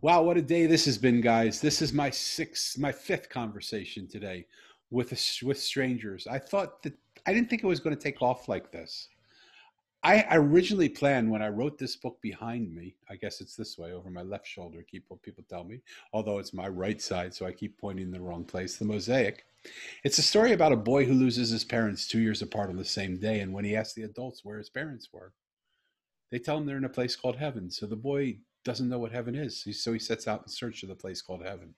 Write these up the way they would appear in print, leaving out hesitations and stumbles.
Wow, what a day this has been, guys. This is my fifth conversation today with strangers. I didn't think it was going to take off like this. I originally planned when I wrote this book behind me. I guess it's this way over my left shoulder. Keep what people tell me, although it's my right side, so I keep pointing in the wrong place. The Mosaic. It's a story about a boy who loses his parents 2 years apart on the same day, and when he asks the adults where his parents were, they tell him they're in a place called heaven. So the boy doesn't know what heaven is. So he sets out in search of the place called heaven.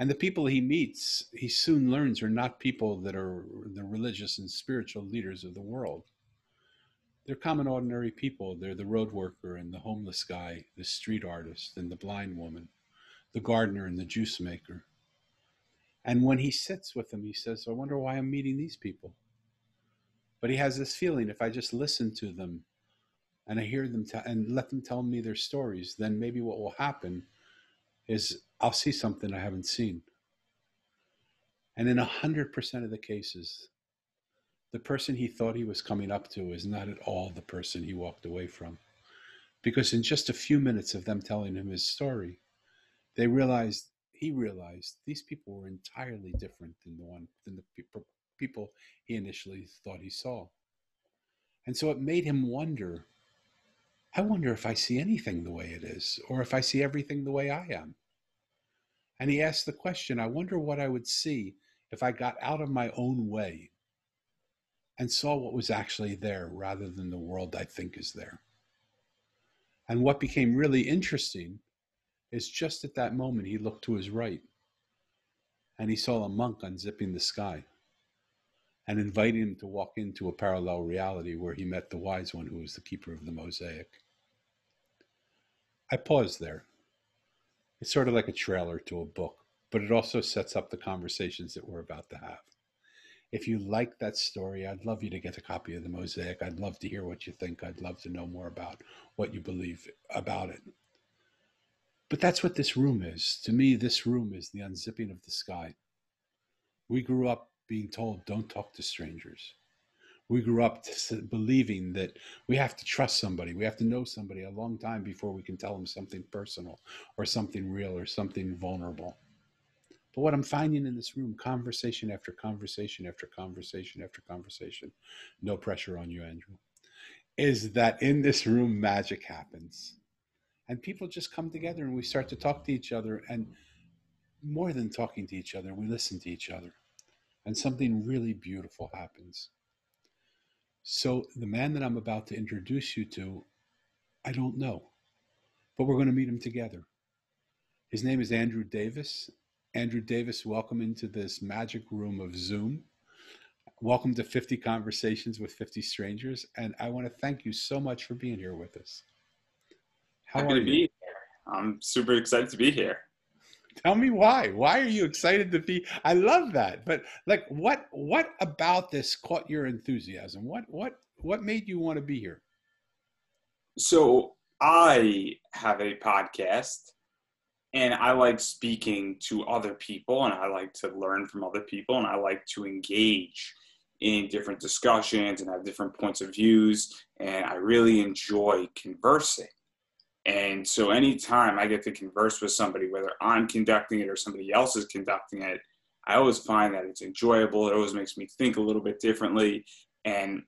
And the people he meets, he soon learns, are not people that are the religious and spiritual leaders of the world. They're common, ordinary people. They're the road worker and the homeless guy, the street artist and the blind woman, the gardener and the juice maker. And when he sits with them, he says, I wonder why I'm meeting these people. But he has this feeling, if I just listen to them and I hear them and let them tell me their stories, then maybe what will happen is I'll see something I haven't seen. And in 100% of the cases, the person he thought he was coming up to is not at all the person he walked away from. Because in just a few minutes of them telling him his story, he realized these people were entirely different than the people he initially thought he saw. And so it made him wonder, I wonder if I see anything the way it is, or if I see everything the way I am. And he asked the question, I wonder what I would see if I got out of my own way and saw what was actually there rather than the world I think is there. And what became really interesting is just at that moment, he looked to his right and he saw a monk unzipping the sky and inviting him to walk into a parallel reality where he met the wise one who was the keeper of the Mosaic. I paused there. It's sort of like a trailer to a book, but it also sets up the conversations that we're about to have. If you like that story, I'd love you to get a copy of the Mosaic. I'd love to hear what you think. I'd love to know more about what you believe about it. But that's what this room is. To me, this room is the unzipping of the sky. We grew up being told, don't talk to strangers. We grew up believing that we have to trust somebody. We have to know somebody a long time before we can tell them something personal or something real or something vulnerable. But what I'm finding in this room, conversation after conversation after conversation after conversation, no pressure on you, Andrew, is that in this room, magic happens. And people just come together and we start to talk to each other. And more than talking to each other, we listen to each other. And something really beautiful happens. So the man that I'm about to introduce you to, I don't know, but we're going to meet him together. His name is Andrew Davis. Andrew Davis, welcome into this magic room of Zoom. Welcome to 50 Conversations with 50 Strangers. And I want to thank you so much for being here with us. How Happy are to you? be here. I'm super excited to be here. Tell me why. Why are you excited to be? I love that. But like, what about this caught your enthusiasm? What made you want to be here? So I have a podcast and I like speaking to other people and I like to learn from other people and I like to engage in different discussions and have different points of views. And I really enjoy conversing. And so anytime I get to converse with somebody, whether I'm conducting it or somebody else is conducting it, I always find that it's enjoyable. It always makes me think a little bit differently. And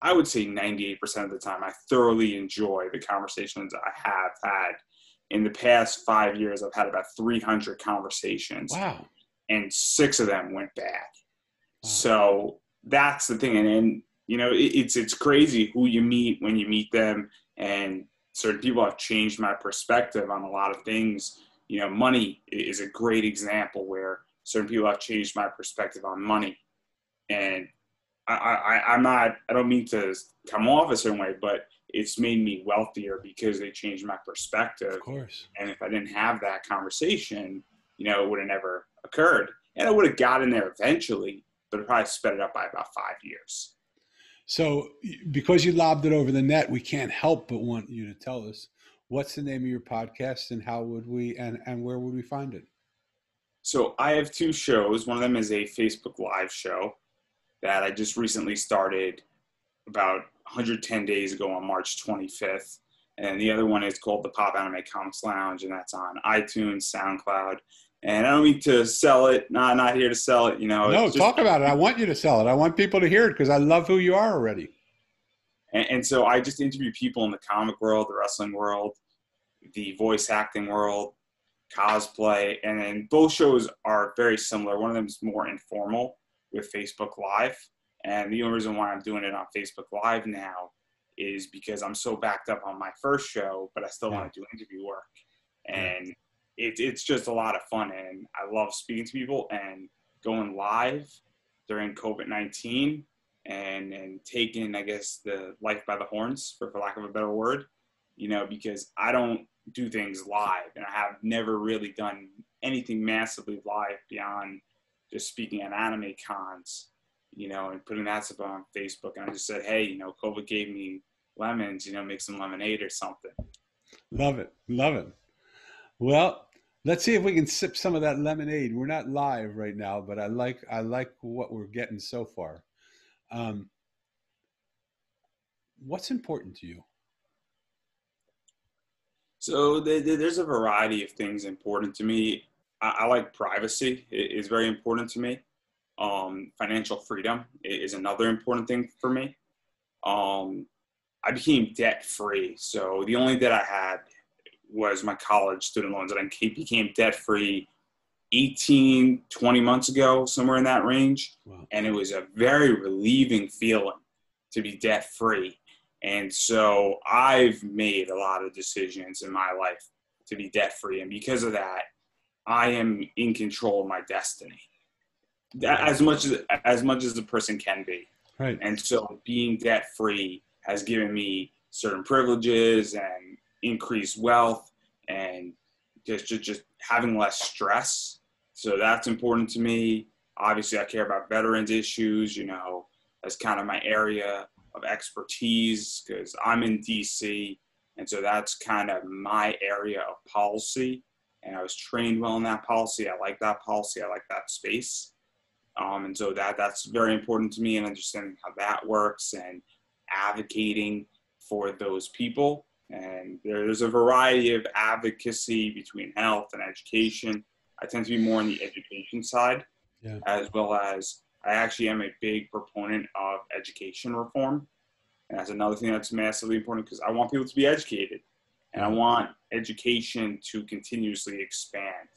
I would say 98% of the time, I thoroughly enjoy the conversations I have had. In the past 5 years, I've had about 300 conversations. Wow. And 6 of them went bad. Wow. So that's the thing. And you know, it's crazy who you meet when you meet them. And certain people have changed my perspective on a lot of things. You know, money is a great example where certain people have changed my perspective on money. And I don't mean to come off a certain way, but it's made me wealthier because they changed my perspective. Of course. And if I didn't have that conversation, you know, it would have never occurred. And I would have gotten there eventually, but it probably sped it up by about 5 years. So because you lobbed it over the net, we can't help but want you to tell us what's the name of your podcast and how would we, and where would we find it? So I have 2 shows. One of them is a Facebook Live show that I just recently started about 110 days ago on March 25th. And the other one is called the Pop Anime Comics Lounge, and that's on iTunes, SoundCloud. And I don't mean to sell it. Not here to sell it. No, It's just, talk about it. I want you to sell it. I want people to hear it because I love who you are already. and so I just interview people in the comic world, the wrestling world, the voice acting world, cosplay, and then both shows are very similar. One of them is more informal with Facebook Live, and the only reason why I'm doing it on Facebook Live now is because I'm so backed up on my first show, but I still want to do interview work, and it's just a lot of fun, and I love speaking to people and going live during COVID-19 and taking, I guess, the life by the horns, for lack of a better word, because I don't do things live, and I have never really done anything massively live beyond just speaking at anime cons, and putting that stuff on Facebook. And I just said, hey, COVID gave me lemons, make some lemonade or something. Love it. Love it. Well, let's see if we can sip some of that lemonade. We're not live right now, but I like what we're getting so far. What's important to you? So there's a variety of things important to me. I like privacy. It is very important to me. Financial freedom is another important thing for me. I became debt free. So the only debt I had was my college student loans, and I became debt free 18, 20 months ago, somewhere in that range. Wow. And it was a very relieving feeling to be debt free. And so I've made a lot of decisions in my life to be debt free. And because of that, I am in control of my destiny as much as a person can be. Right. And so being debt free has given me certain privileges and increased wealth and just having less stress. So that's important to me. Obviously, I care about veterans issues, that's kind of my area of expertise because I'm in DC. And so that's kind of my area of policy. And I was trained well in that policy. I like that policy. I like that space. And so that's very important to me, and understanding how that works and advocating for those people. And there's a variety of advocacy between health and education. I tend to be more on the education side, as well as I actually am a big proponent of education reform. And that's another thing that's massively important because I want people to be educated, and I want education to continuously expand.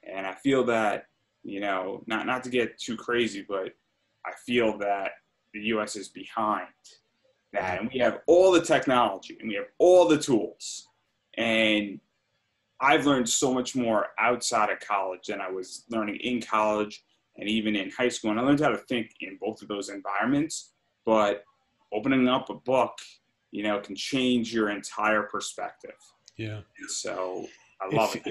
And I feel that, not to get too crazy, but I feel that the U.S. is behind that. And we have all the technology and we have all the tools. And I've learned so much more outside of college than I was learning in college and even in high school. And I learned how to think in both of those environments. But opening up a book, can change your entire perspective. Yeah. And so I love it.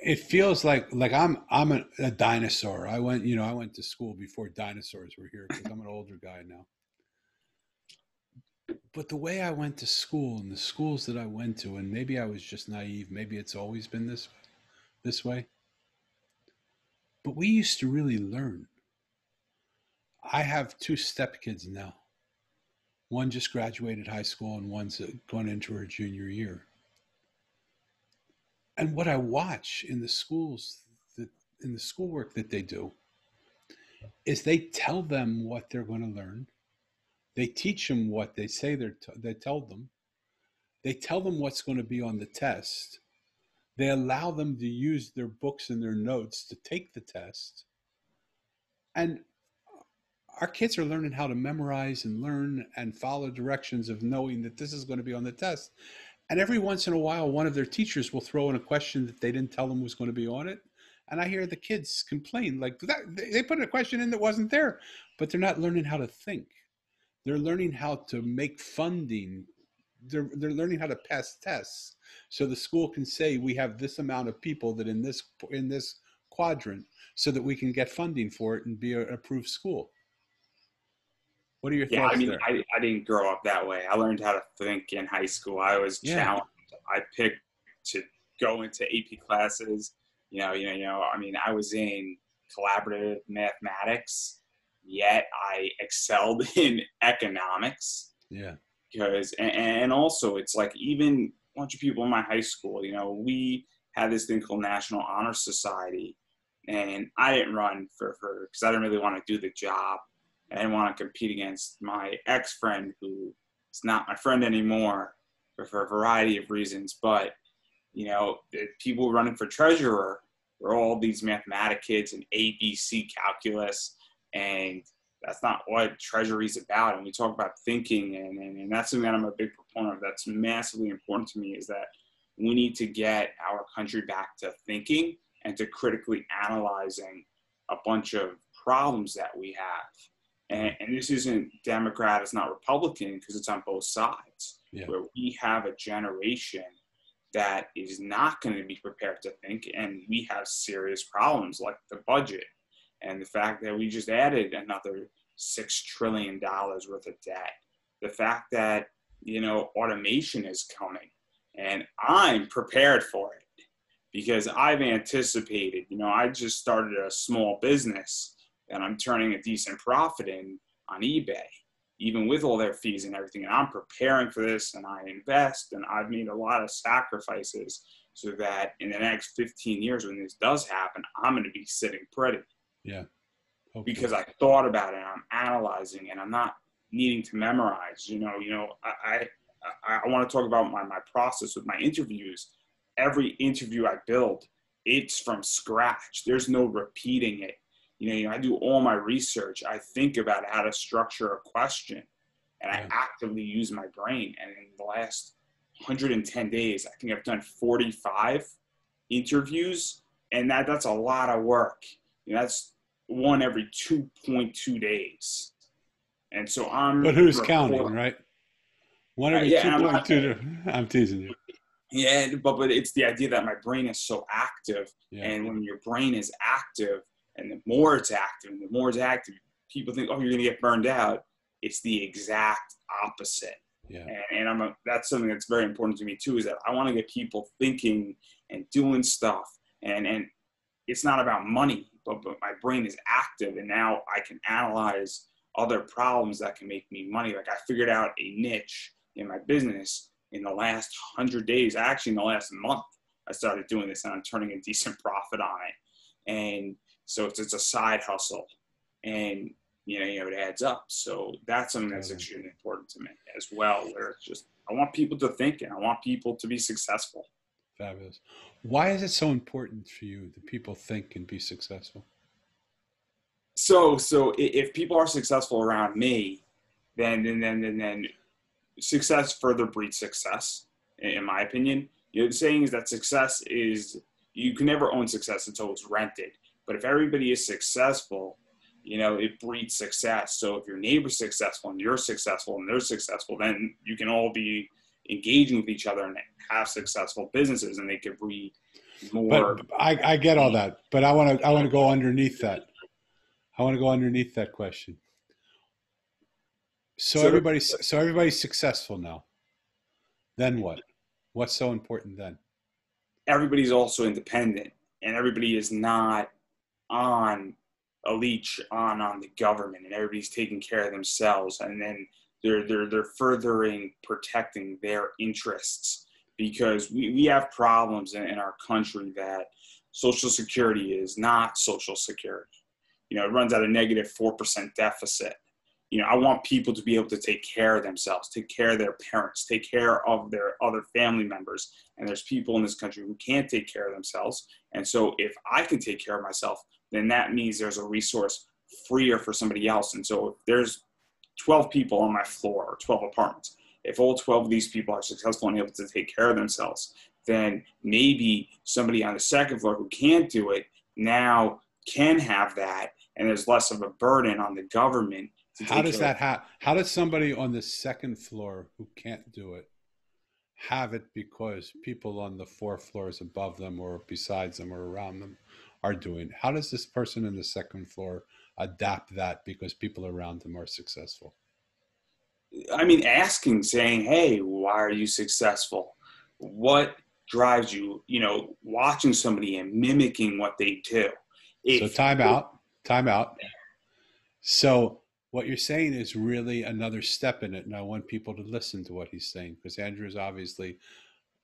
It feels like I'm a dinosaur. I went to school before dinosaurs were here because I'm an older guy now. But the way I went to school and the schools that I went to, and maybe I was just naive, maybe it's always been this way. But we used to really learn. I have 2 stepkids now. One just graduated high school and one's going into her junior year. And what I watch in the schools, in the schoolwork that they do, is they tell them what they're going to learn. They teach them what they say they tell them. They tell them what's going to be on the test. They allow them to use their books and their notes to take the test. And our kids are learning how to memorize and learn and follow directions of knowing that this is going to be on the test. And every once in a while, one of their teachers will throw in a question that they didn't tell them was going to be on it. And I hear the kids complain, like, they put a question in that wasn't there, but they're not learning how to think. They're learning how to make funding. They're learning how to pass tests. So the school can say, we have this amount of people that in this quadrant, so that we can get funding for it and be an approved school. What are your thoughts there? I didn't grow up that way. I learned how to think in high school. I was challenged. I picked to go into AP classes. I was in collaborative mathematics, yet I excelled in economics. Yeah. And also it's like, even bunch of people in my high school. We had this thing called National Honor Society, and I didn't run for because I didn't really want to do the job. I didn't want to compete against my ex-friend, who is not my friend anymore, for a variety of reasons. But the people running for treasurer were all these mathematic kids and ABC calculus, and that's not what treasury is about. And we talk about thinking, and that's something that I'm a big proponent of. That's massively important to me, is that we need to get our country back to thinking and to critically analyzing a bunch of problems that we have. And this isn't Democrat, it's not Republican, because it's on both sides, where we have a generation that is not going to be prepared to think, and we have serious problems like the budget and the fact that we just added another $6 trillion worth of debt. The fact that, automation is coming, and I'm prepared for it because I've anticipated. I just started a small business and I'm turning a decent profit in on eBay, even with all their fees and everything. And I'm preparing for this, and I invest, and I've made a lot of sacrifices so that in the next 15 years, when this does happen, I'm going to be sitting pretty. Yeah. Hopefully. Because I thought about it, and I'm analyzing, and I'm not needing to memorize. I want to talk about my process with my interviews. Every interview I build, it's from scratch. There's no repeating it. I do all my research. I think about how to structure a question, and I actively use my brain. And in the last 110 days, I think I've done 45 interviews, and that's a lot of work. That's one every 2.2 days. And so But who's counting, right? One every 2.2. I'm teasing you. Yeah, but it's the idea that my brain is so active, and when your brain is active, and the more it's active, people think, oh, you're going to get burned out. It's the exact opposite. Yeah. And that's something that's very important to me too, is that I want to get people thinking and doing stuff. And it's not about money, but my brain is active, and now I can analyze other problems that can make me money. Like I figured out a niche in my business in the last 100 days. Actually, in the last month, I started doing this, and I'm turning a decent profit on it. And so it's a side hustle, and it adds up. So that's something that's extremely important to me as well, where it's just, I want people to think, and I want people to be successful. Fabulous. Why is it so important for you that people think and be successful? So if people are successful around me, then success further breeds success, in my opinion. The saying is that success is, you can never own success until it's rented. But if everybody is successful, it breeds success. So if your neighbor's successful and you're successful and they're successful, then you can all be engaging with each other and have successful businesses, and they could breed more. But I get all that, but I want to go underneath that. I want to go underneath that question. So everybody's successful now. Then what? What's so important then? Everybody's also independent, and everybody is not on a leash on the government, and everybody's taking care of themselves, and then they're furthering protecting their interests, because we have problems in our country that Social Security is not Social Security. It runs at a negative 4% deficit. I want people to be able to take care of themselves, take care of their parents, take care of their other family members. And there's people in this country who can't take care of themselves. And so if I can take care of myself, then that means there's a resource freer for somebody else. And so if there's 12 people on my floor, or 12 apartments, if all 12 of these people are successful and able to take care of themselves, then maybe somebody on the second floor who can't do it now can have that, and there's less of a burden on the government. How does that happen? How does somebody on the second floor who can't do it have it because people on the 4 floors above them or besides them or around them are doing it? How does this person in the second floor adapt that because people around them are successful? I mean, saying, hey, why are you successful? What drives you? Watching somebody and mimicking what they do. So time out. So what you're saying is really another step in it. And I want people to listen to what he's saying, because Andrew is obviously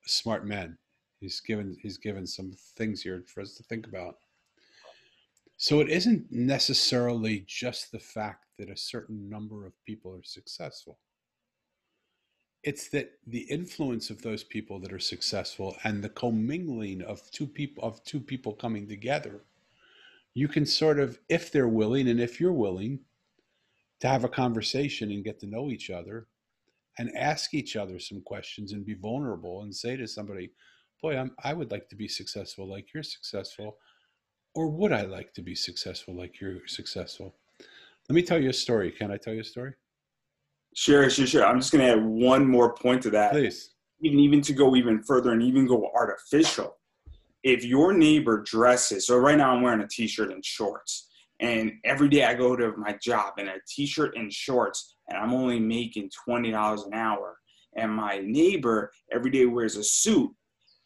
a smart man. He's given some things here for us to think about. So it isn't necessarily just the fact that a certain number of people are successful. It's that the influence of those people that are successful and the commingling of two people coming together, you can sort of, if they're willing and if you're willing to have a conversation and get to know each other and ask each other some questions and be vulnerable and say to somebody, boy, I would like to be successful like you're successful, or would I like to be successful like you're successful? Let me tell you a story. Can I tell you a story? Sure, sure, sure. I'm just going to add one more point to that. Please. Even to go even further and even go artificial. If your neighbor dresses, so right now I'm wearing a t-shirt and shorts, and every day I go to my job in a t-shirt and shorts, and I'm only making $20 an hour, and my neighbor every day wears a suit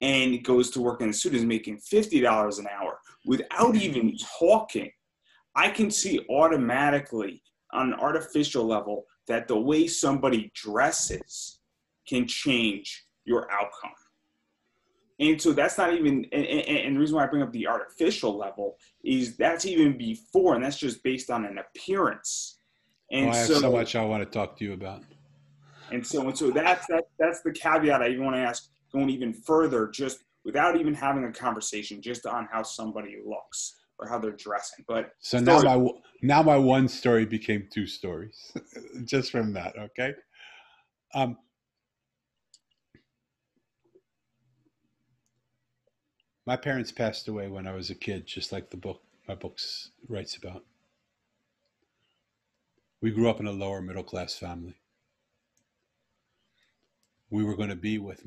and goes to work in a suit is making $50 an hour without even talking, I can see automatically on an artificial level that the way somebody dresses can change your outcome. And so that's not even, and the reason why I bring up the artificial level is that's even before, and that's just based on an appearance. And I have so much I want to talk to you about. And so that's the caveat I even want to ask, going even further, just without even having a conversation, just on how somebody looks or how they're dressing. But so now my one story became two stories, just from that. Okay. My parents passed away when I was a kid, just like my books writes about. We grew up in a lower middle class family. We were going to be with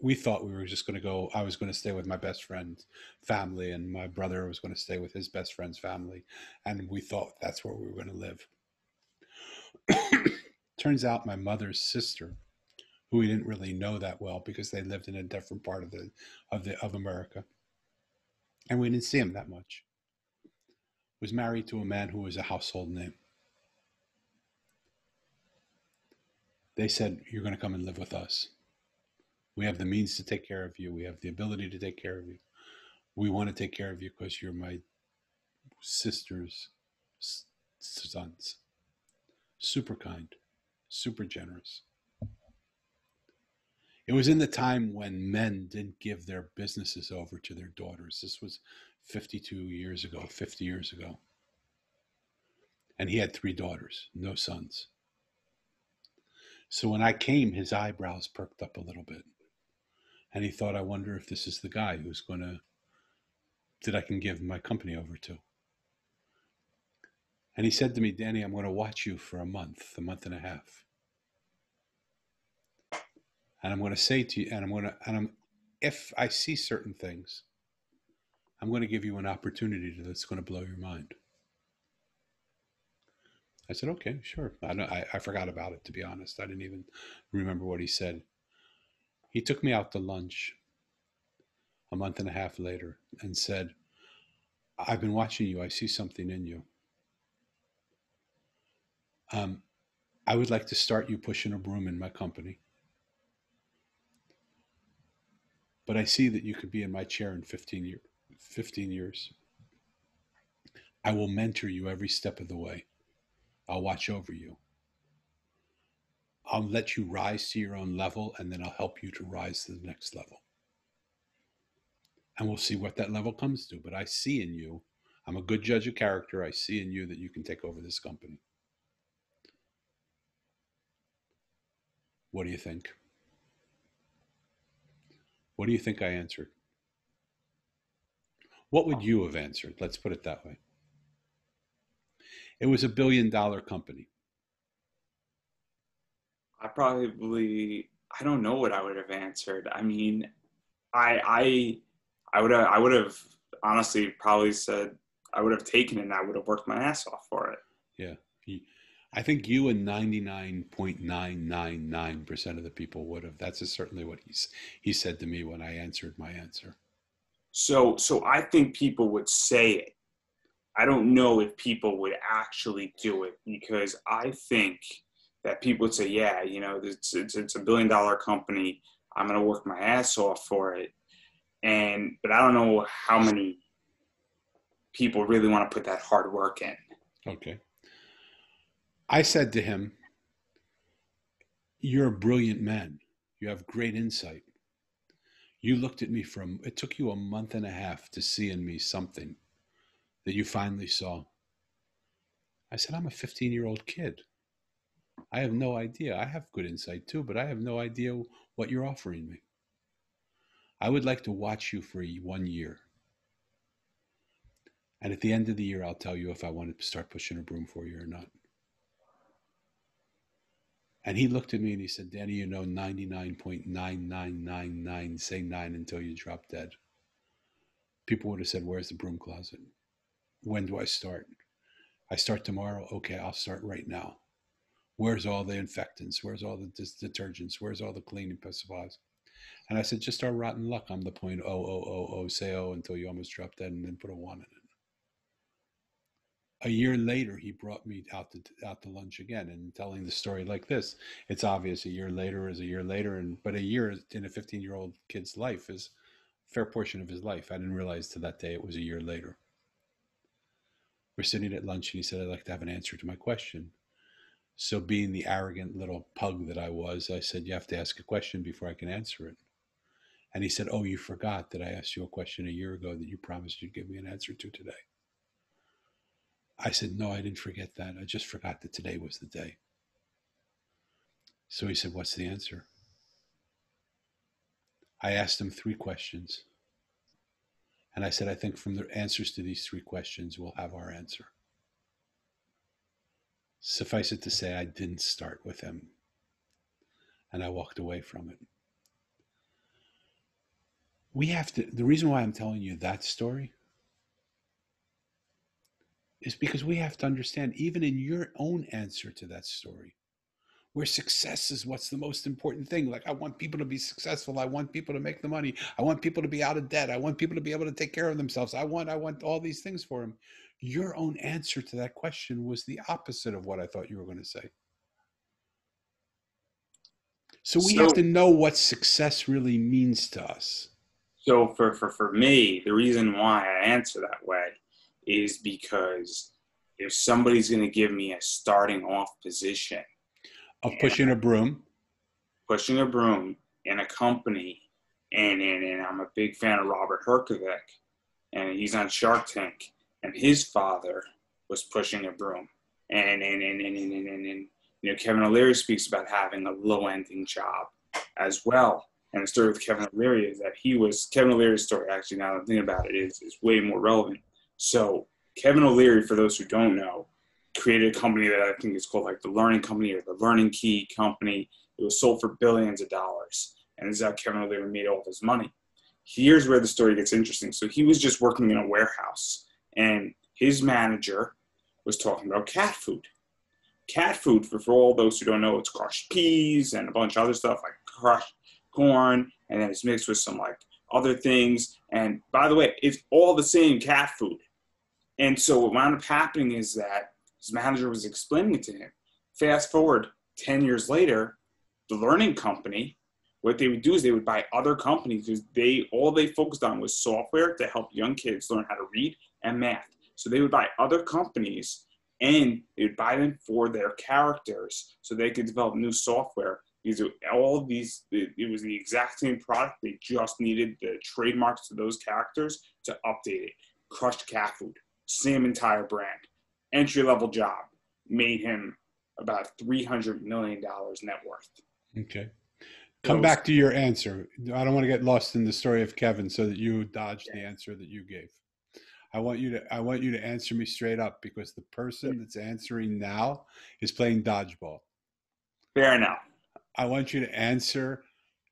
we thought we were just going to go, I was going to stay with my best friend's family, and my brother was going to stay with his best friend's family. And we thought that's where we were going to live. Turns out my mother's sister, who we didn't really know that well because they lived in a different part of America, and we didn't see him that much, was married to a man who was a household name. They said, you're going to come and live with us. We have the means to take care of you. We have the ability to take care of you. We want to take care of you because you're my sister's sons. Super kind, super generous. It was in the time when men didn't give their businesses over to their daughters. This was 50 years ago. And he had 3 daughters, no sons. So when I came, his eyebrows perked up a little bit. And he thought, I wonder if this is the guy that I can give my company over to. And he said to me, Danny, I'm going to watch you for a month and a half. And I'm going to say to you, if I see certain things, I'm going to give you an opportunity that's going to blow your mind. I said, okay, sure. I forgot about it, to be honest. I didn't even remember what he said. He took me out to lunch a month and a half later and said, I've been watching you. I see something in you. I would like to start you pushing a broom in my company. But I see that you could be in my chair in 15 years. I will mentor you every step of the way. I'll watch over you. I'll let you rise to your own level, and then I'll help you to rise to the next level. And we'll see what that level comes to. But I see in you, I'm a good judge of character. I see in you that you can take over this company. What do you think? What do you think I answered? What would you have answered? Let's put it that way. It was $1 billion company. I don't know what I would have answered. I mean, I would have honestly probably said I would have taken it and I would have worked my ass off for it. Yeah. I think you and 99.999% of the people would have. That's certainly what he said to me when I answered my answer. So I think people would say it. I don't know if people would actually do it, because I think that people would say, yeah, it's $1 billion company. I'm going to work my ass off for it. But I don't know how many people really want to put that hard work in. Okay. I said to him, "You're a brilliant man. You have great insight. You looked at me it took you a month and a half to see in me something that you finally saw." I said, "I'm a 15-year-old kid. I have no idea. I have good insight too, but I have no idea what you're offering me. I would like to watch you for 1 year. And at the end of the year, I'll tell you if I want to start pushing a broom for you or not." And he looked at me and he said, "Danny, you know 99.9999, say nine until you drop dead." People would have said, "Where's the broom closet? When do I start?" "I start tomorrow." "Okay, I'll start right now." "Where's all the infectants? Where's all the detergents? Where's all the cleaning supplies?" And I said, "Just our rotten luck. I'm the point oh oh oh oh, say oh until you almost drop dead and then put a one in it." A year later, he brought me out to lunch again, and telling the story like this. It's obvious a year later is a year later, but a year in a 15-year-old kid's life is a fair portion of his life. I didn't realize to that day it was a year later. We're sitting at lunch, and he said, "I'd like to have an answer to my question." So, being the arrogant little pug that I was, I said, "You have to ask a question before I can answer it." And he said, "Oh, you forgot that I asked you a question a year ago that you promised you'd give me an answer to today." I said, "No, I didn't forget that. I just forgot that today was the day." So he said, "What's the answer?" I asked him 3 questions. And I said, "I think from the answers to these 3 questions, we'll have our answer." Suffice it to say, I didn't start with him. And I walked away from it. The reason why I'm telling you that story is because we have to understand, even in your own answer to that story, where success is what's the most important thing. Like, I want people to be successful. I want people to make the money. I want people to be out of debt. I want people to be able to take care of themselves. I want all these things for them. Your own answer to that question was the opposite of what I thought you were going to say. So we have So, to know what success really means to us. for me, the reason why I answer that way is because if somebody's going to give me a starting off position Of and pushing a broom. pushing a broom in a company, and I'm a big fan of Robert Herjavec, and he's on Shark Tank, and his father was pushing a broom, and Kevin O'Leary speaks about having a low-ending job as well. And the story with Kevin O'Leary is that Kevin O'Leary's story, actually, now that I'm thinking about it, is way more relevant. So Kevin O'Leary, for those who don't know, created a company that I think is called like the Learning Company or the Learning Key Company. It was sold for billions of dollars. And this is how Kevin O'Leary made all of his money. Here's where the story gets interesting. So he was just working in a warehouse, and his manager was talking about cat food. Cat food, for all those who don't know, it's crushed peas and a bunch of other stuff like crushed corn, and then it's mixed with some like other things. And by the way, it's all the same cat food. And so what wound up happening is that his manager was explaining it to him. Fast forward 10 years later, the Learning Company, what they would do is they would buy other companies because all they focused on was software to help young kids learn how to read and math. So they would buy other companies and they would buy them for their characters so they could develop new software. It was the exact same product. They just needed the trademarks to those characters to update it. Crushed cat food, same entire brand. Entry-level job, made him about $300 million net worth. Okay. Come back to your answer. I don't want to get lost in the story of Kevin so that you dodge the answer that you gave. I want you to answer me straight up, because the person that's answering now is playing dodgeball. Fair enough. I want you to answer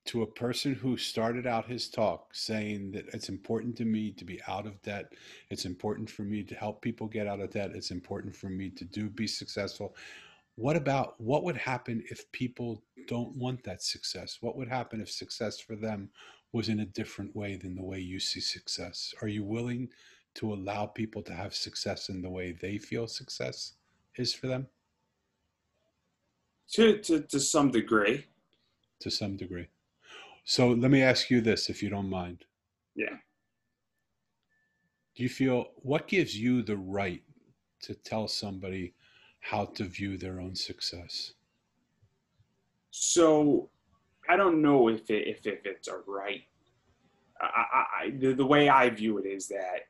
to a person who started out his talk saying that it's important to me to be out of debt. It's important for me to help people get out of debt. It's important for me to be successful. What would happen if people don't want that success? What would happen if success for them was in a different way than the way you see success? Are you willing to allow people to have success in the way they feel success is for them? To some degree. To some degree. So let me ask you this, if you don't mind. Yeah. Do you feel what gives you the right to tell somebody how to view their own success? So I don't know if it's a right. The way I view it is that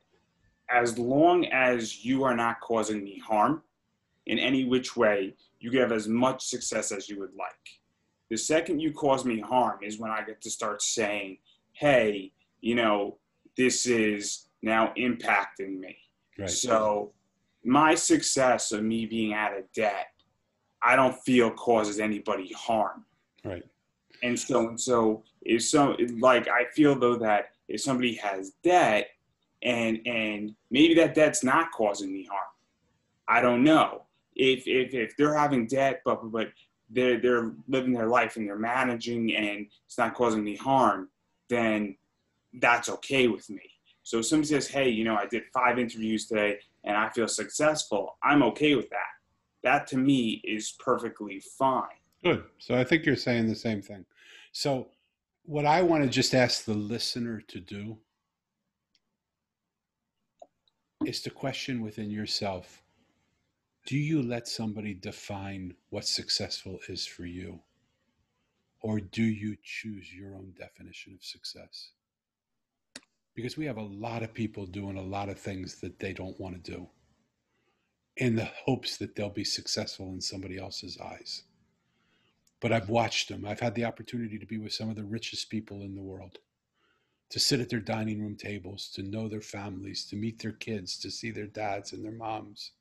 as long as you are not causing me harm in any which way, you can have as much success as you would like. The second you cause me harm is when I get to start saying, hey, you know, this is now impacting me. Right, So my success of me being out of debt, I don't feel causes anybody harm. right, And so if so, like I feel though that if somebody has debt and maybe that debt's not causing me harm, I don't know. If they're having debt, but they're living their life and they're managing and it's not causing me harm, then that's okay with me. So if somebody says, hey, I did 5 interviews today and I feel successful, I'm okay with that. That to me is perfectly fine. good. So I think you're saying the same thing. So what I want to just ask the listener to do is to question within yourself, do you let somebody define what successful is for you? Or do you choose your own definition of success? Because we have a lot of people doing a lot of things that they don't want to do in the hopes that they'll be successful in somebody else's eyes. But I've watched them. I've had the opportunity to be with some of the richest people in the world, to sit at their dining room tables, to know their families, to meet their kids, to see their dads and their moms,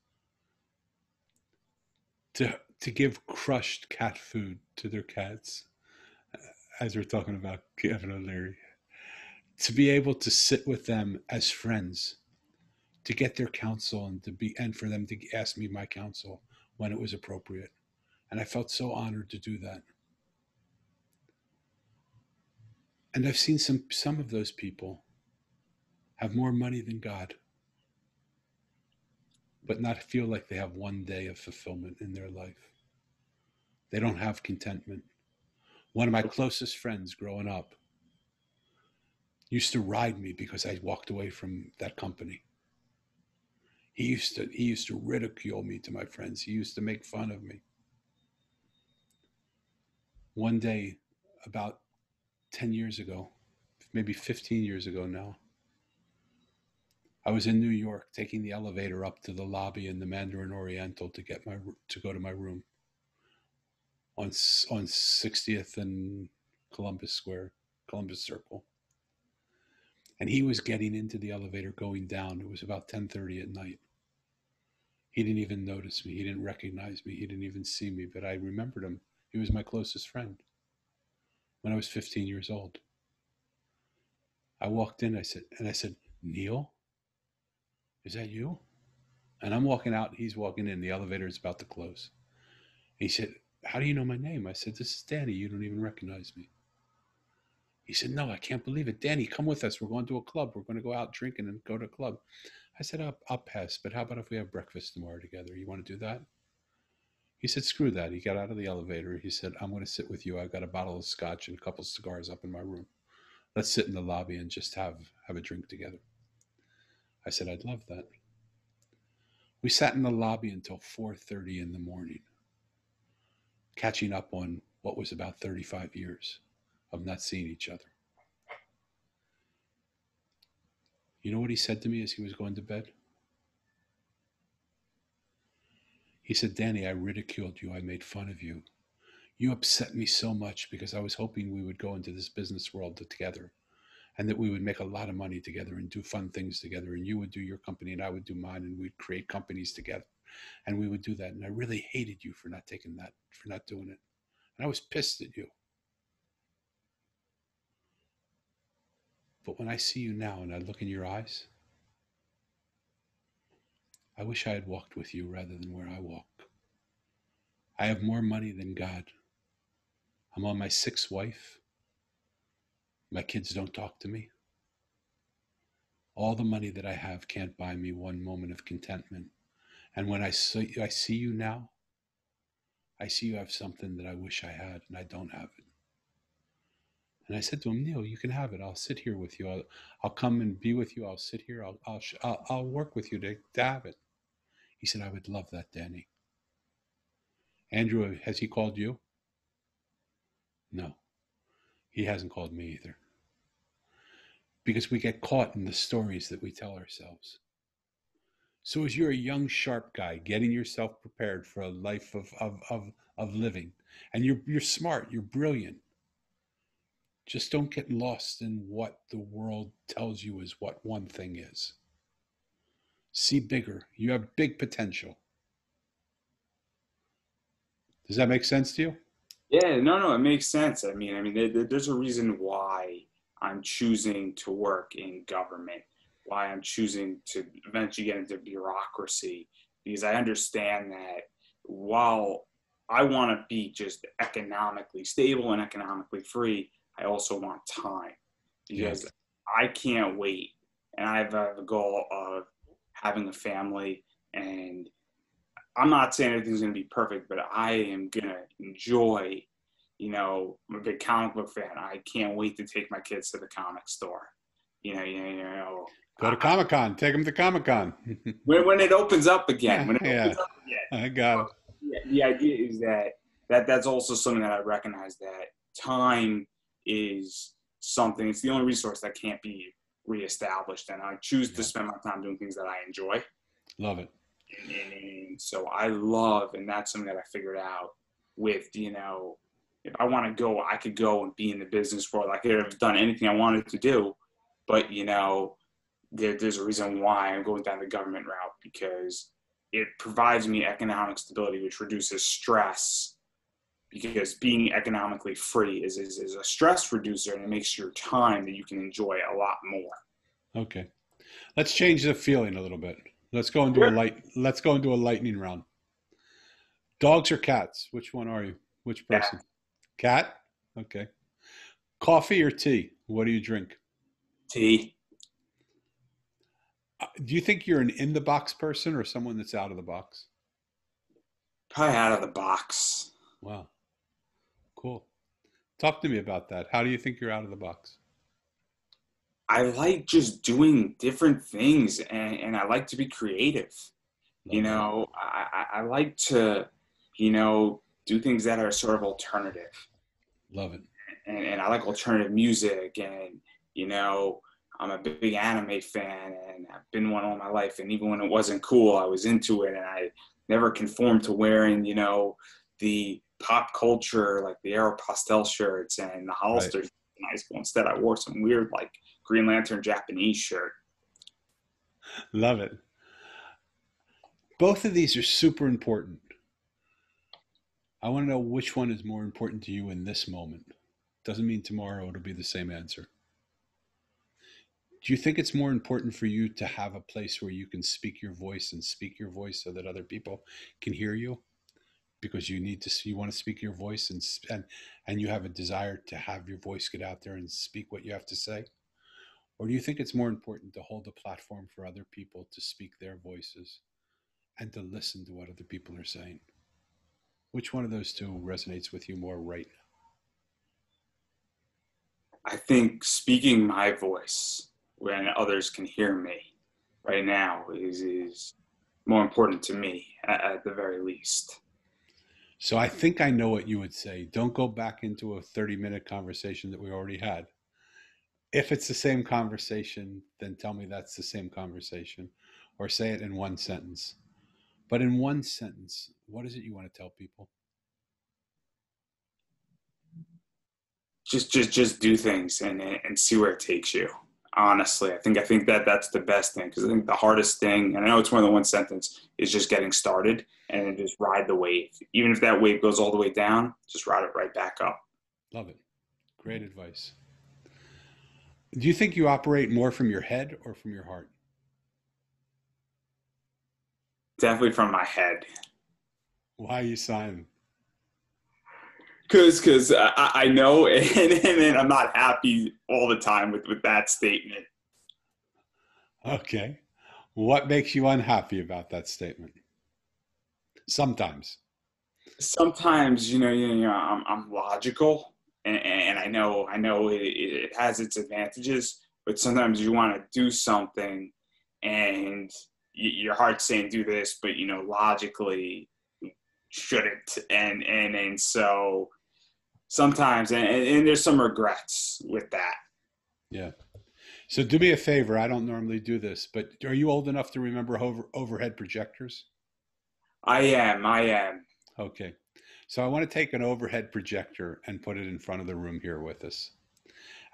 to give crushed cat food to their cats, as we're talking about Kevin O'Leary, to be able to sit with them as friends, to get their counsel and for them to ask me my counsel when it was appropriate. And I felt so honored to do that. And I've seen some of those people have more money than God, but not feel like they have one day of fulfillment in their life. They don't have contentment. One of my closest friends growing up used to ride me because I walked away from that company. He used to ridicule me to my friends. He used to make fun of me. One day, about 10 years ago, maybe 15 years ago now, I was in New York taking the elevator up to the lobby in the Mandarin Oriental to go to my room on 60th and Columbus Square, Columbus Circle. And he was getting into the elevator going down. It was about 10:30 at night. He didn't even notice me. He didn't recognize me. He didn't even see me, but I remembered him. He was my closest friend when I was 15 years old. I walked in, I said, Neil, is that you? And I'm walking out, he's walking in, the elevator is about to close. He said, how do you know my name? I said, this is Danny. You don't even recognize me. He said, no, I can't believe it. Danny, come with us. We're going to a club. We're going to go out drinking and go to a club. I said, I'll pass, but how about if we have breakfast tomorrow together? You want to do that? He said, screw that. He got out of the elevator. He said, I'm going to sit with you. I've got a bottle of scotch and a couple of cigars up in my room. Let's sit in the lobby and just have a drink together. I said, I'd love that. We sat in the lobby until 4:30 in the morning, catching up on what was about 35 years of not seeing each other. You know what he said to me as he was going to bed? He said, Danny, I ridiculed you. I made fun of you. You upset me so much because I was hoping we would go into this business world together and that we would make a lot of money together and do fun things together. And you would do your company and I would do mine and we'd create companies together. And we would do that. And I really hated you for not taking that, for not doing it. And I was pissed at you. But when I see you now and I look in your eyes, I wish I had walked with you rather than where I walk. I have more money than God. I'm on my sixth wife. My kids don't talk to me. All the money that I have can't buy me one moment of contentment. And when I see you now, I see you have something that I wish I had, and I don't have it. And I said to him, Neil, you can have it. I'll sit here with you. I'll come and be with you. I'll sit here. I'll work with you to have it. He said, I would love that, Danny. Andrew, has he called you? No, he hasn't called me either. Because we get caught in the stories that we tell ourselves. So as you're a young, sharp guy, getting yourself prepared for a life of living, and you're smart, you're brilliant, just don't get lost in what the world tells you is what one thing is. See bigger. You have big potential. Does that make sense to you? Yeah, no, it makes sense. There's a reason why I'm choosing to work in government, why I'm choosing to eventually get into bureaucracy, because I understand that while I want to be just economically stable and economically free, I also want time because Yes. I can't wait. And I have a goal of having a family, and I'm not saying everything's going to be perfect, but I am going to enjoy, I'm a big comic book fan. I can't wait to take my kids to the comic store. Go to Comic Con. Take them to Comic Con. When it opens up again, when it opens Yeah, up again, I got it. the idea is that's also something that I recognize, that time is something, it's the only resource that can't be reestablished. And I choose to Yeah, spend my time doing things that I enjoy. love it. And so I love, and that's something that I figured out with, if I want to go, I could go and be in the business world. I could have done anything I wanted to do, but there's a reason why I'm going down the government route, because it provides me economic stability, which reduces stress. Because being economically free is a stress reducer, and it makes your time that you can enjoy a lot more. Okay. Let's change the feeling a little bit. Sure. Let's go into a lightning round. Dogs or cats? Which one are you? Which Yeah. person? Cat? Okay. Coffee or tea? What do you drink? Tea. Do you think you're an in the box person or someone that's out of the box? Probably out of the box. Wow. Cool. Talk to me about that. How do you think you're out of the box? I like just doing different things, and I like to be creative. Love that. I like to, do things that are sort of alternative. Love it. And I like alternative music, and, you know, I'm a big anime fan, and I've been one all my life. And even when it wasn't cool, I was into it, and I never conformed to wearing, the pop culture, like the Aeropostale shirts and the Right. Hollister in high school. Instead, I wore some weird, like, Green Lantern Japanese shirt. Love it. Both of these are super important. I want to know which one is more important to you in this moment. Doesn't mean tomorrow it'll be the same answer. Do you think it's more important for you to have a place where you can speak your voice and speak your voice so that other people can hear you? Because you want to speak your voice and you have a desire to have your voice get out there and speak what you have to say? Or do you think it's more important to hold a platform for other people to speak their voices and to listen to what other people are saying? Which one of those two resonates with you more right now? I think speaking my voice when others can hear me right now is more important to me at the very least. So I think I know what you would say. Don't go back into a 30-minute conversation that we already had. If it's the same conversation, then tell me that's the same conversation or say it in one sentence. But in one sentence, what is it you want to tell people? Just do things and see where it takes you. Honestly, I think that that's the best thing, because I think the hardest thing, and I know it's more than one sentence, is just getting started and then just ride the wave. Even if that wave goes all the way down, just ride it right back up. Love it. Great advice. Do you think you operate more from your head or from your heart? Definitely from my head. Why are you silent? Because I know, and I'm not happy all the time with that statement. Okay. What makes you unhappy about that statement? Sometimes. Sometimes, I'm logical, and I know it has its advantages, but sometimes you want to do something, and your heart's saying do this, but logically shouldn't, and so sometimes, and there's some regrets with that. Yeah. So do me a favor. I don't normally do this, but are you old enough to remember overhead projectors? I am. Okay. So I want to take an overhead projector and put it in front of the room here with us.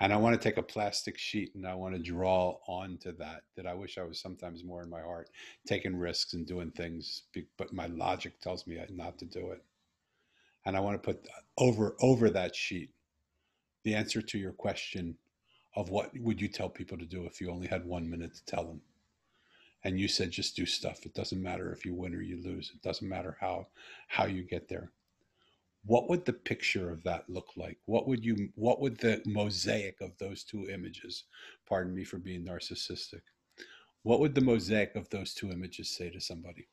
And I want to take a plastic sheet and I want to draw onto that I wish I was sometimes more in my heart, taking risks and doing things, but my logic tells me not to do it. And I want to put over that sheet the answer to your question of what would you tell people to do if you only had 1 minute to tell them. And you said just do stuff. It doesn't matter if you win or you lose. It doesn't matter how you get there. What would the picture of that look like? What would the mosaic of those two images, pardon me for being narcissistic, what would the mosaic of those two images say to somebody?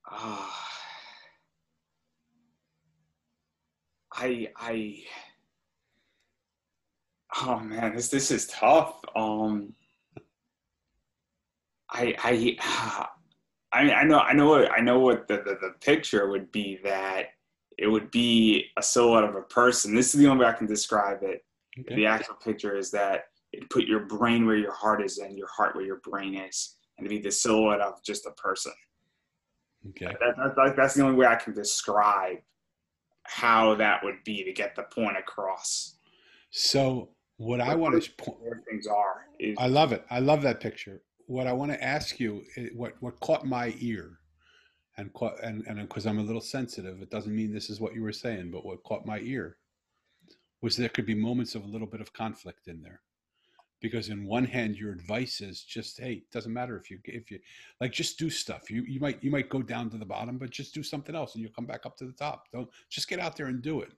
Ah, I oh man, this is tough. I I know what the picture would be, that it would be a silhouette of a person. This is the only way I can describe it. Okay. The actual picture is that it put your brain where your heart is and your heart where your brain is, and to be the silhouette of just a person. Okay. That's the only way I can describe how that would be to get the point across. So what I What want to where things are is I love it. I love that picture. What I want to ask you, what caught my ear, and because I'm a little sensitive, it doesn't mean this is what you were saying, but what caught my ear was there could be moments of a little bit of conflict in there. Because in one hand, your advice is just, hey, it doesn't matter if you like, just do stuff. You might go down to the bottom, but just do something else, and you'll come back up to the top. Don't just get out there and do it.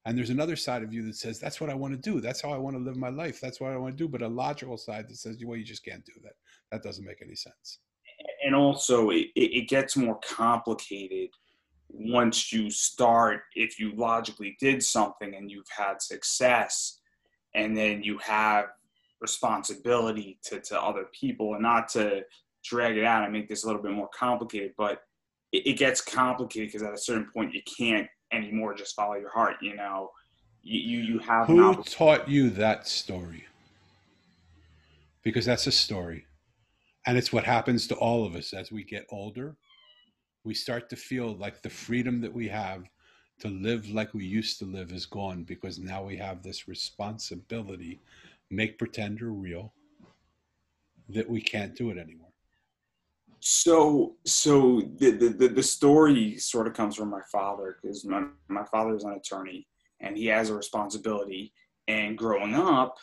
And there's another side of you that says, that's what I want to do. That's how I want to live my life. That's what I want to do. But a logical side that says, well, you just can't do that. That doesn't make any sense. and also it gets more complicated once you start. If you logically did something and you've had success, and then you have responsibility to other people, and not to drag it out and make this a little bit more complicated, but it gets complicated because at a certain point you can't anymore just follow your heart. You have an Who opportunity. taught you that story? Because that's a story. And it's what happens to all of us as we get older. We start to feel like the freedom that we have to live like we used to live is gone because now we have this responsibility, make pretend or real, that we can't do it anymore. So the story sort of comes from my father, because my father is an attorney and he has a responsibility. And growing up,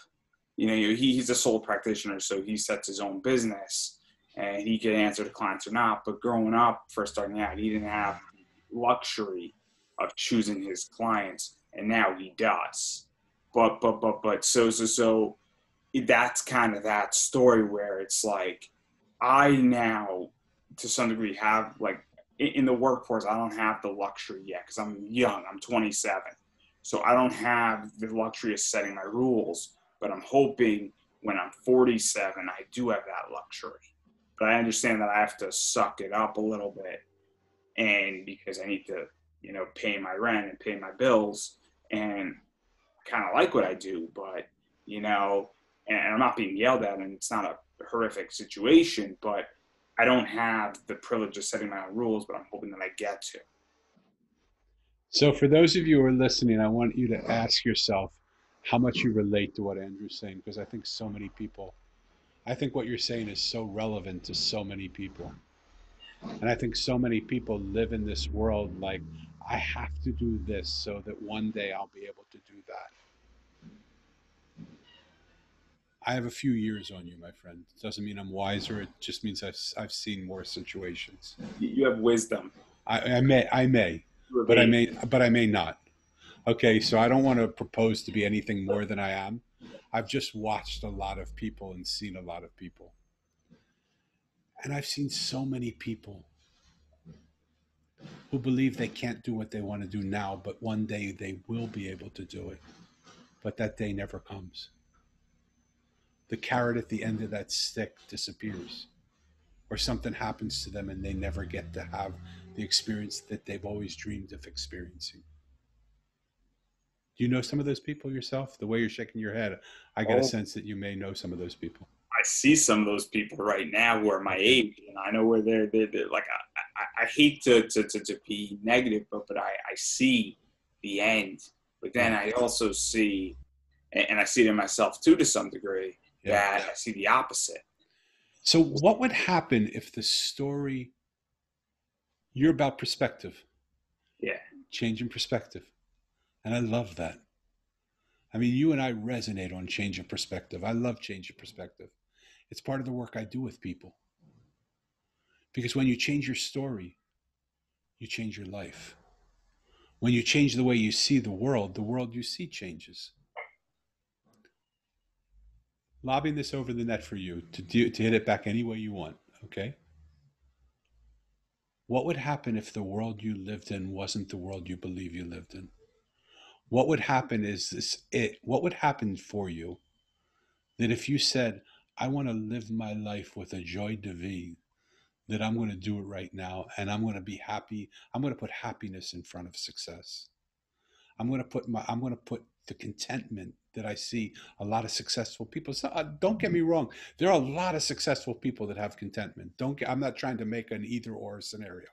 he's a sole practitioner, so he sets his own business and he can answer to clients or not. But growing up, first starting out, he didn't have the luxury of choosing his clients, and now he does. So that's kind of that story where it's like, I now, to some degree, have like in the workforce, I don't have the luxury yet because I'm young. I'm 27, so I don't have the luxury of setting my rules. But I'm hoping when I'm 47, I do have that luxury. But I understand that I have to suck it up a little bit, and because I need to, pay my rent and pay my bills, and I kind of like what I do, but and I'm not being yelled at, and it's not a horrific situation, but I don't have the privilege of setting my own rules, but I'm hoping that I get to. So, for those of you who are listening, I want you to ask yourself how much you relate to what Andrew's saying, because I think so many people, I think what you're saying is so relevant to so many people. And I think so many people live in this world like, I have to do this so that one day I'll be able to do that. I have a few years on you, my friend. It doesn't mean I'm wiser. It just means I've seen more situations. You have wisdom. I may, You have but I age. may not. Okay, so I don't want to propose to be anything more than I am. I've just watched a lot of people and seen a lot of people. And I've seen so many people who believe they can't do what they want to do now, but one day they will be able to do it. But that day never comes. The carrot at the end of that stick disappears, or something happens to them and they never get to have the experience that they've always dreamed of experiencing. Do you know some of those people yourself? The way you're shaking your head, I get a Oh, sense that you may know some of those people. I see some of those people right now who are my Okay. age, and I know where they're like, I hate to be negative, but I see the end. But then Yeah. I also see, and I see it in myself too to some degree, Yeah. that I see the opposite. So, what would happen if the story you're about perspective, Yeah. changing perspective? And I love that. I mean, you and I resonate on change of perspective. I love change of perspective. It's part of the work I do with people. Because when you change your story, you change your life. When you change the way you see the world you see changes. Lobbing this over the net for you to hit it back any way you want, okay? What would happen if the world you lived in wasn't the world you believe you lived in? What would happen is what would happen for you that if you said, I want to live my life with a joy de vivre, that I'm going to do it right now and I'm going to be happy. I'm going to put happiness in front of success. I'm going to put the contentment that I see a lot of successful people. So, don't get me wrong. There are a lot of successful people that have contentment. I'm not trying to make an either or scenario,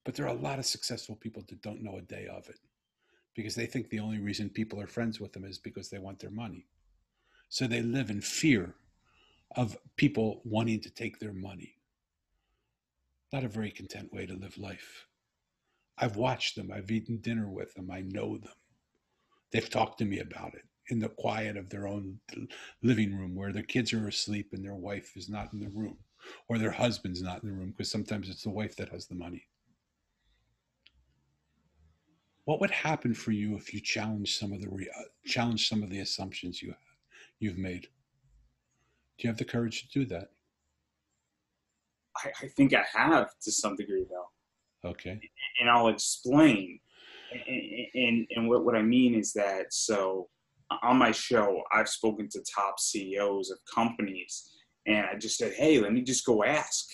but there are a lot of successful people that don't know a day of it because they think the only reason people are friends with them is because they want their money. So they live in fear of people wanting to take their money. Not a very content way to live life. I've watched them. I've eaten dinner with them. I know them. They've talked to me about it in the quiet of their own living room where their kids are asleep and their wife is not in the room or their husband's not in the room because sometimes it's the wife that has the money. What would happen for you if you challenge some of the assumptions you've made? Do you have the courage to do that? I think I have to some degree though, Okay. and I'll explain. And what I mean is that, so on my show, I've spoken to top CEOs of companies, and I just said, hey, let me just go ask.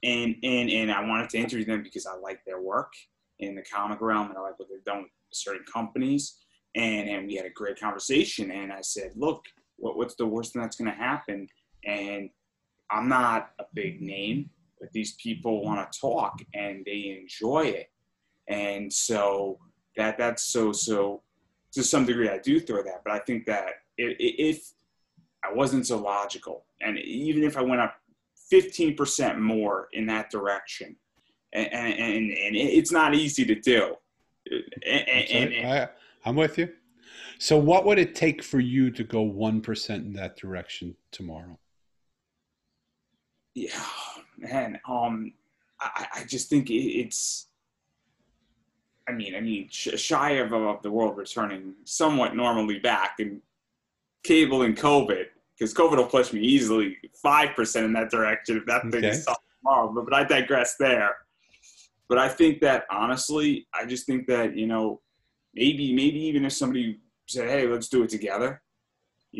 And I wanted to interview them because I like their work in the comic realm, and I like what they've done with certain companies. And we had a great conversation. And I said, look, what's the worst thing that's going to happen? And I'm not a big name, but these people want to talk and they enjoy it. And so that's so to some degree I do throw that, but I think that if I wasn't so logical, and even if I went up 15% more in that direction, and it's not easy to do. I'm with you. So, what would it take for you to go 1% in that direction tomorrow? Yeah, man. I just think it's. Shy of the world returning somewhat normally back, and cable and COVID, because COVID will push me easily 5% in that direction if that thing Okay. is solved tomorrow. But I digress there. But I think that honestly, I just think that maybe even if somebody said, "Hey, let's do it together,"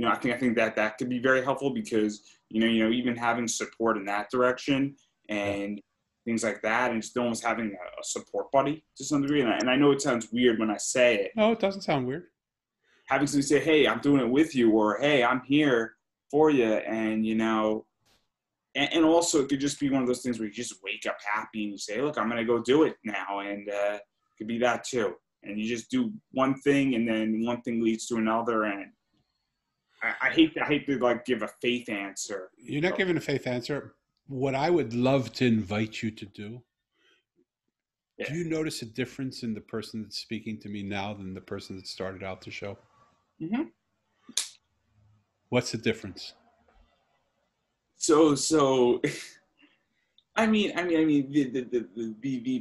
I think that could be very helpful because even having support in that direction Yeah. and things like that, and just almost having a support buddy to some degree. And I know it sounds weird when I say it, No, it doesn't sound weird. having somebody say, "Hey, I'm doing it with you," or "Hey, I'm here for you," and also it could just be one of those things where you just wake up happy and you say, "Look, I'm going to go do it now," and it could be that too. And you just do one thing, and then one thing leads to another, and I hate to like give a faith answer. You're not giving a faith answer. What I would love to invite you to Yeah. do you notice a difference in the person that's speaking to me now than the person that started out the show? Mm-hmm. What's the difference? So the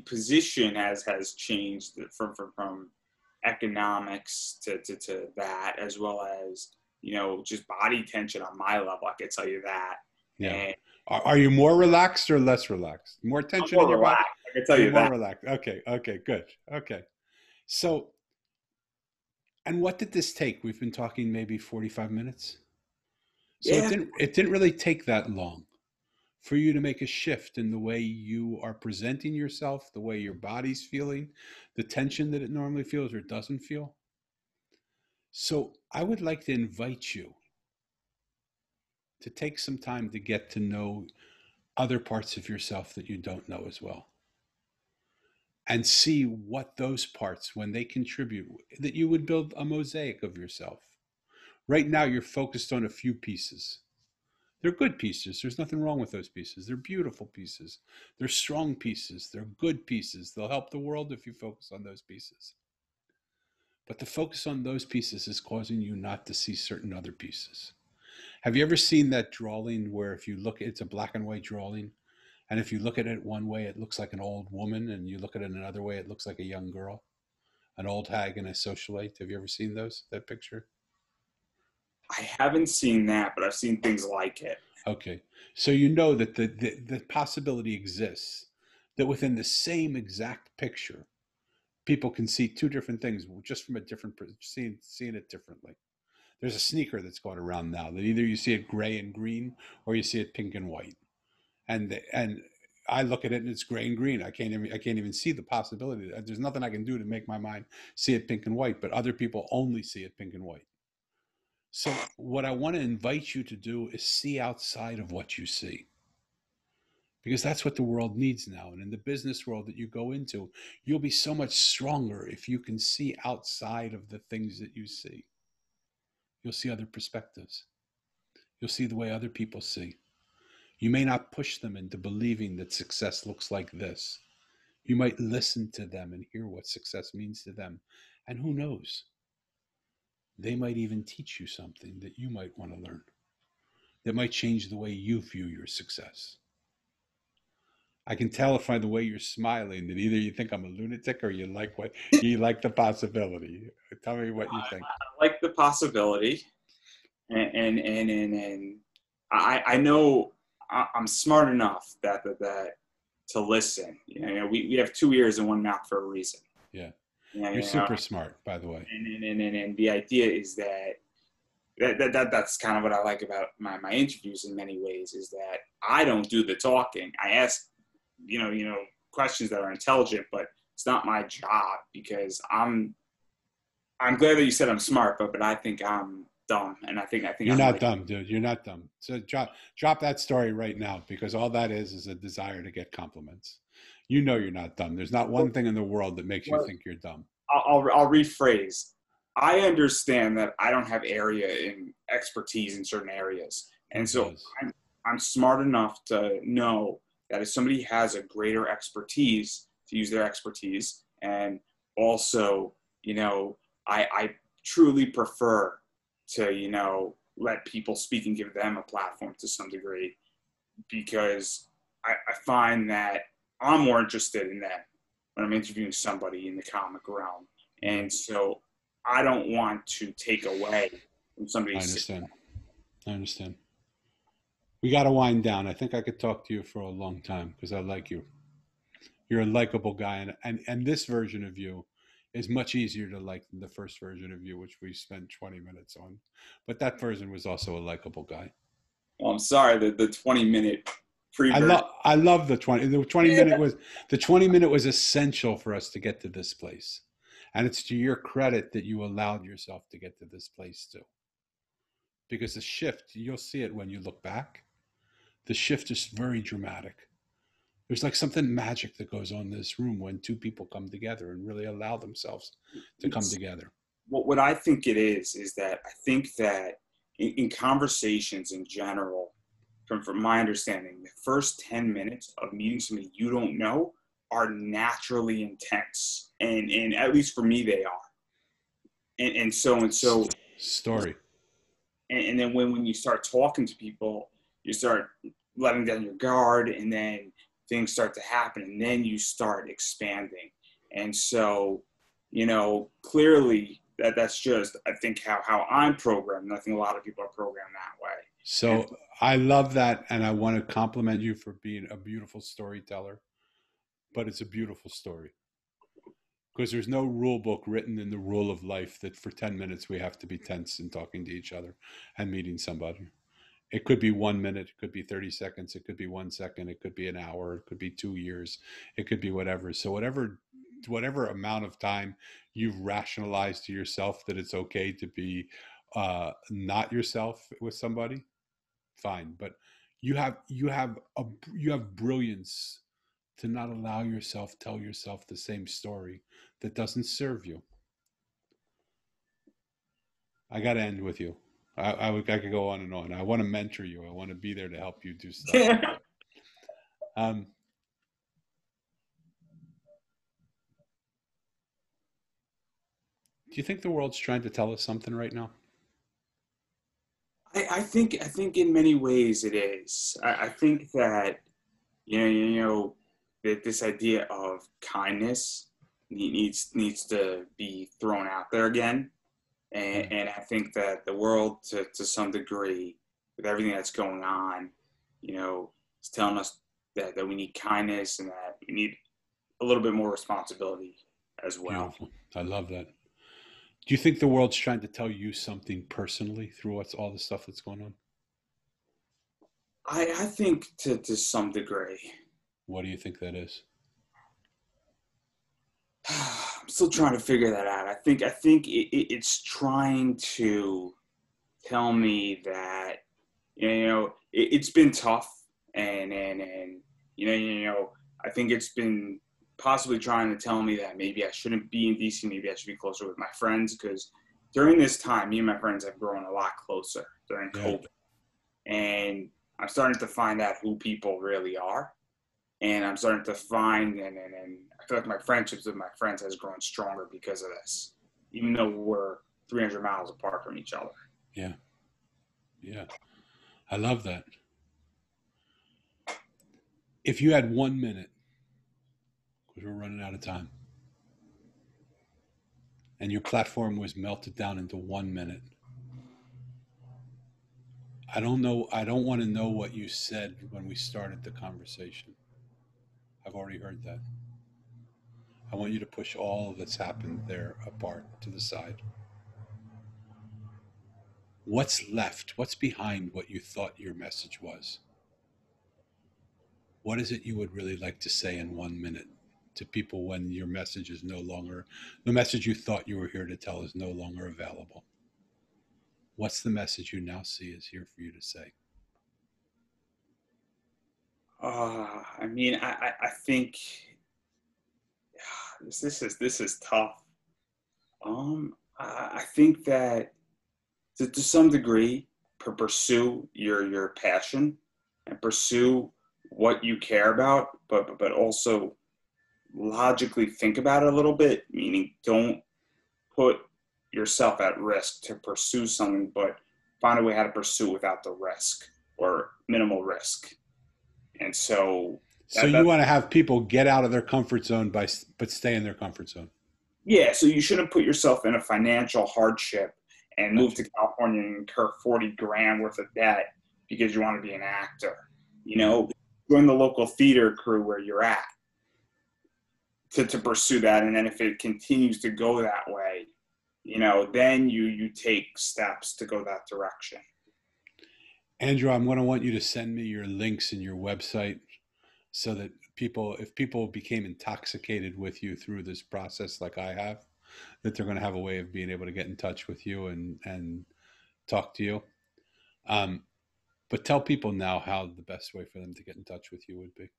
position has changed from economics to that, as well as just body tension on my level. I can tell you that. Yeah. And Are you more relaxed or less relaxed? More I'm tension in more your body? relaxed. I can tell You're you more that. relaxed. Okay. Okay. Good. Okay. So, and what did this take? We've been talking maybe 45 minutes. So Yeah. it didn't really take that long for you to make a shift in the way you are presenting yourself, the way your body's feeling, the tension that it normally feels or doesn't feel. So I would like to invite you to take some time to get to know other parts of yourself that you don't know as well, and see what those parts, when they contribute, that you would build a mosaic of yourself. Right now, you're focused on a few pieces. They're good pieces. There's nothing wrong with those pieces. They're beautiful pieces. They're strong pieces. They're good pieces. They'll help the world if you focus on those pieces. But the focus on those pieces is causing you not to see certain other pieces. Have you ever seen that drawing where if you look, it's a black and white drawing, and if you look at it one way, it looks like an old woman, and you look at it another way, it looks like a young girl, an old hag and a socialite. Have you ever seen that picture? I haven't seen that, but I've seen things like it. Okay. So you know that the possibility exists that within the same exact picture, people can see two different things just from a different, seeing it differently. There's a sneaker that's going around now that either you see it gray and green or you see it pink and white. And I look at it and it's gray and green. I can't even see the possibility. There's nothing I can do to make my mind see it pink and white, but other people only see it pink and white. So what I want to invite you to do is see outside of what you see, because that's what the world needs now. And in the business world that you go into, you'll be so much stronger if you can see outside of the things that you see. You'll see other perspectives. You'll see the way other people see. You may not push them into believing that success looks like this. You might listen to them and hear what success means to them. And who knows? They might even teach you something that you might want to learn that might change the way you view your success. I can tell by the way you're smiling that either you think I'm a lunatic or you like the possibility. Tell me what you think. I like the possibility, and I know I'm smart enough that to listen. You know, we have two ears and one mouth for a reason. Yeah. Yeah, You're you know, super smart, by the way. and the idea is that's kind of what I like about my interviews in many ways, is that I don't do the talking. I ask, questions that are intelligent, but it's not my job, because I'm glad that you said I'm smart, but I think I'm dumb, and I think You're I'm not like, dumb, dude. You're not dumb. So drop that story right now, because all that is a desire to get compliments. You know you're not dumb. There's not one thing in the world that makes you well, think you're dumb. I'll rephrase. I understand that I don't have area in expertise in certain areas, Who and so does? I'm smart enough to know that if somebody has a greater expertise, to use their expertise, and also, I truly prefer to, let people speak and give them a platform to some degree, because I find that I'm more interested in that when I'm interviewing somebody in the comic realm. Yeah, And so I don't want to take away from I somebody's. understand. I understand. We got to wind down. I think I could talk to you for a long time because I like you. You're a likable guy, and this version of you is much easier to like than the first version of you, which we spent 20 minutes on. But that version was also a likable guy. Well, I'm sorry that the 20-minute pre-version. I love the 20 minute was the 20-minute was essential for us to get to this place. And it's to your credit that you allowed yourself to get to this place too. Because the shift, you'll see it when you look back. The shift is very dramatic. There's like something magic that goes on in this room when two people come together and really allow themselves to come together. What I think it is that I think that in conversations in general, from my understanding, the first 10 minutes of meeting somebody you don't know are naturally intense. And at least for me, they are. And so, Story. and then when you start talking to people, you start letting down your guard, and then things start to happen, and then you start expanding. And so, clearly that's just, I think, how I'm programmed. And I think a lot of people are programmed that way. And So I love that. And I want to compliment you for being a beautiful storyteller. but it's a beautiful story. Because there's no rule book written in the rule of life that for 10 minutes we have to be tense and talking to each other and meeting somebody. It could be 1 minute, it could be 30 seconds, it could be 1 second, it could be an hour, it could be 2 years, it could be whatever. So whatever amount of time you've rationalized to yourself that it's okay to be not yourself with somebody, fine. But you have brilliance to not allow yourself tell yourself the same story that doesn't serve you. I got to end with you. I could go on and on. I want to mentor you. I want to be there to help you do stuff. Um, do you think the world's trying to tell us something right now? I think in many ways it is. I think that that this idea of kindness needs to be thrown out there again, and I think that the world to some degree, with everything that's going on, is telling us that we need kindness and that we need a little bit more responsibility as well. Beautiful. I love that. Do you think the world's trying to tell you something personally through all the stuff that's going on? I think to some degree. What do you think that is? I'm still trying to figure that out. I think it's trying to tell me that it's been tough, and I think it's been possibly trying to tell me that maybe I shouldn't be in DC, maybe I should be closer with my friends, because during this time, me and my friends have grown a lot closer during COVID, and I'm starting to find out who people really are, and I'm starting to find and I feel like my friendships with my friends has grown stronger because of this, even though we're 300 miles apart from each other. Yeah. Yeah. I love that. If you had 1 minute, because we're running out of time, and your platform was melted down into 1 minute, I don't want to know what you said when we started the conversation. I've already heard that. I want you to push all that's happened there apart to the side. What's left? What's behind what you thought your message was? What is it you would really like to say in 1 minute to people when your message is no longer, the message you thought you were here to tell is no longer available? What's the message you now see is here for you to say? I think this is tough. I think that to some degree, pursue your passion and pursue what you care about, but also logically think about it a little bit. Meaning, don't put yourself at risk to pursue something, but find a way how to pursue without the risk or minimal risk. And so you want to have people get out of their comfort zone but stay in their comfort zone. Yeah, so you shouldn't put yourself in a financial hardship and move to California and incur 40 grand worth of debt because you want to be an actor. Join the local theater crew where you're at to pursue that. And then if it continues to go that way, then you take steps to go that direction. Andrew, I'm going to want you to send me your links and your website so that if people became intoxicated with you through this process like I have, that they're going to have a way of being able to get in touch with you and talk to you. But tell people now how the best way for them to get in touch with you would be.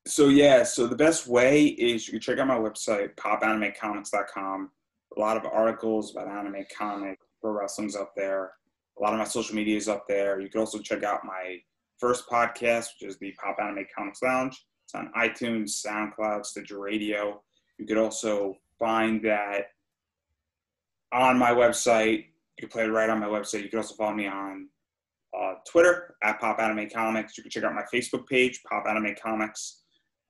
So the best way is you can check out my website, popanimecomics.com. A lot of articles about anime, comic, pro wrestling's up there. A lot of my social media is up there. You can also check out my first podcast, which is the Pop Anime Comics Lounge. It's on iTunes, SoundCloud, Stitcher Radio. You could also find that on my website. You can play it right on my website. You can also follow me on Twitter at Pop Anime Comics. You can check out my Facebook page, Pop Anime Comics.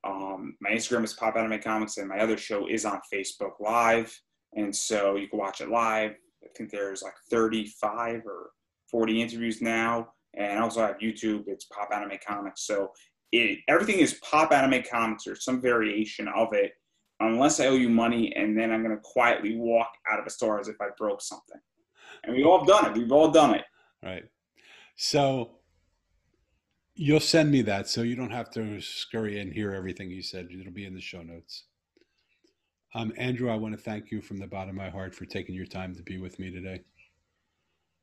My Instagram is Pop Anime Comics, and my other show is on Facebook Live. And so you can watch it live. I think there's like 35 or 40 interviews now. And also I have YouTube. It's Pop Anime Comics. So everything is pop anime comics or some variation of it, unless I owe you money, and then I'm going to quietly walk out of a store as if I broke something. And we've all done it. We've all done it. Right. So you'll send me that so you don't have to scurry and hear everything you said. It'll be in the show notes. Andrew, I want to thank you from the bottom of my heart for taking your time to be with me today.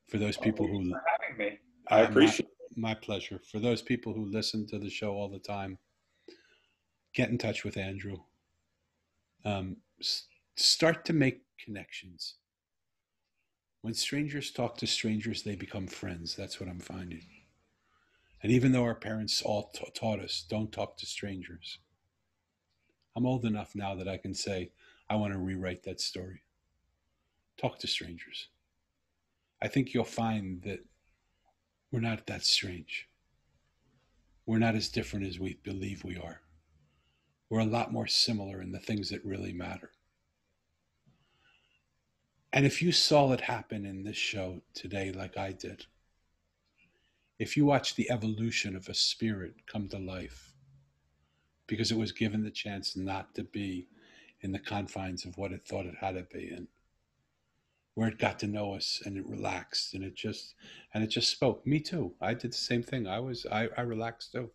For those people Thank you who, for having me. I appreciate it. my pleasure. For those people who listen to the show all the time, get in touch with Andrew. Start to make connections. When strangers talk to strangers, they become friends. That's what I'm finding. And even though our parents all taught us, don't talk to strangers, I'm old enough now that I can say, I want to rewrite that story. Talk to strangers. I think you'll find that we're not that strange. We're not as different as we believe we are. We're a lot more similar in the things that really matter. And if you saw it happen in this show today, like I did, if you watch the evolution of a spirit come to life because it was given the chance not to be in the confines of what it thought it had to be in, where it got to know us and it relaxed and it just spoke. Me too. I did the same thing. I relaxed too.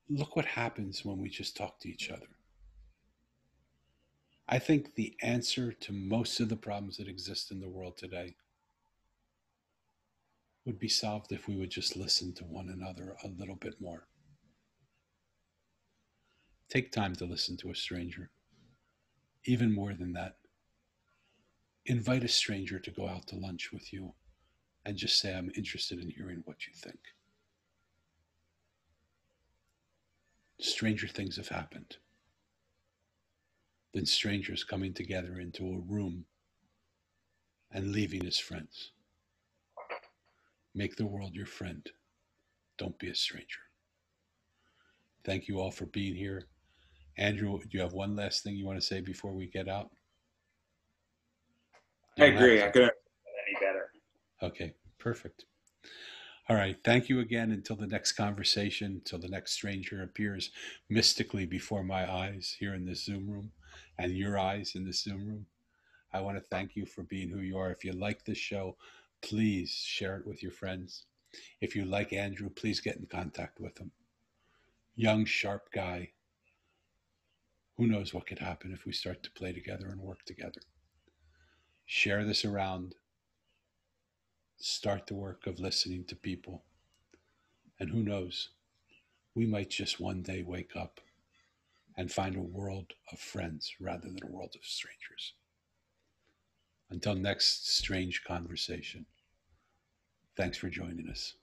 Look what happens when we just talk to each other. I think the answer to most of the problems that exist in the world today would be solved if we would just listen to one another a little bit more. Take time to listen to a stranger. Even more than that, invite a stranger to go out to lunch with you and just say, I'm interested in hearing what you think. Stranger things have happened than strangers coming together into a room and leaving as friends. Make the world your friend. Don't be a stranger. Thank you all for being here. Andrew, do you have one last thing you want to say before we get out? I agree. I couldn't have said any better. Okay, perfect. All right. Thank you again. Until the next conversation, until the next stranger appears mystically before my eyes here in this Zoom room and your eyes in this Zoom room. I want to thank you for being who you are. If you like this show, please share it with your friends. If you like Andrew, please get in contact with him. Young, sharp guy. Who knows what could happen if we start to play together and work together. Share this around. Start the work of listening to people. And who knows, we might just one day wake up and find a world of friends rather than a world of strangers. Until next strange conversation, thanks for joining us.